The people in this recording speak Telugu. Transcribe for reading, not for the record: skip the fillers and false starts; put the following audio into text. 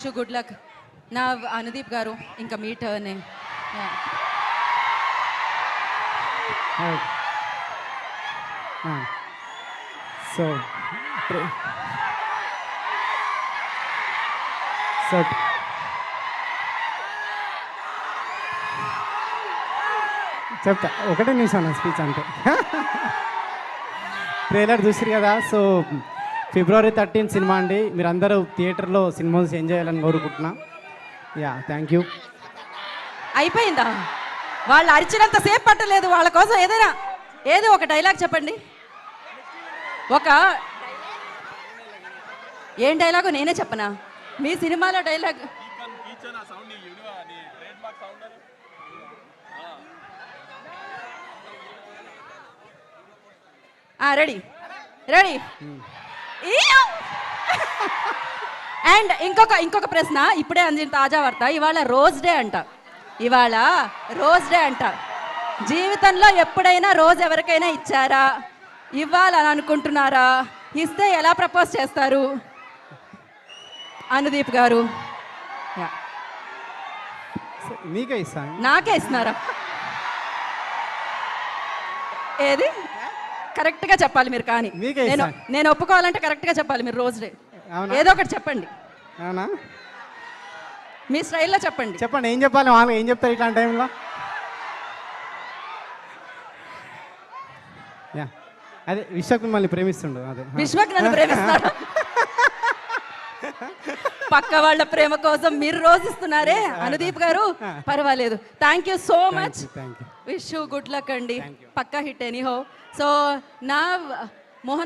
గుడ్ లక్ నా అనుదీప్ గారు ఇంకా మీ టర్న్. సో సో చెప్తా ఒకటే నిమిషం నా స్పీచ్ అంటే ట్రైలర్ చూసిరు కదా. సో February 13 సినిమా అండి. మీరు అందరూ థియేటర్లో సినిమా ఎంజాయ్ చేయాలని కోరుకుంటున్నా. Yeah thank you. అయిపోయిందా? వాళ్ళు అరిచినంత సేపు పట్టలేదు. వాళ్ళ కోసం ఏదైనా ఏదో ఒక డైలాగ్ చెప్పండి. ఏం డైలాగు నేనే చెప్పనా? మీ సినిమాలో డైలాగ్ రెడీ రెడీ. అండ్ ఇంకొక ప్రశ్న, ఇప్పుడే అందిన తాజా వార్త. ఇవాళ రోజ్ డే అంట. ఇవాళ రోజ్ డే అంట. జీవితంలో ఎప్పుడైనా రోజ్ ఎవరికైనా ఇచ్చారా? ఇవ్వాలని అనుకుంటున్నారా? ఇస్తే ఎలా ప్రపోజ్ చేస్తారు? అనుదీప్ గారు మీకే ఇస్తాను. నాకే ఇస్తున్నారా? ఏది కరెక్ట్గా చెప్పాలి మీరు. కానీ నేను ఒప్పుకోవాలంటే కరెక్ట్గా చెప్పాలి మీరు. రోజ్ డే ఏదో ఒకటి చెప్పండి. అవునా? మీ స్టైల్లో చెప్పండి. చెప్పండి ఏం చెప్పాలి? వాళ్ళు ఏం చెప్తారు ఇట్లాంటి టైంలో? యా అదే విశ్వక్ మిమ్మల్ని ప్రేమిస్తుండు. అదే విశ్వక్ నన్ను ప్రేమిస్తాడు. పక్క వాళ్ళ ప్రేమ కోసం మీరు రోజిస్తున్నారే అనుదీప్ గారు. పర్వాలేదు. Thank you so much. Wish you good luck అండి. పక్కా హిట్ ఎనీహో. సో నా మోహన్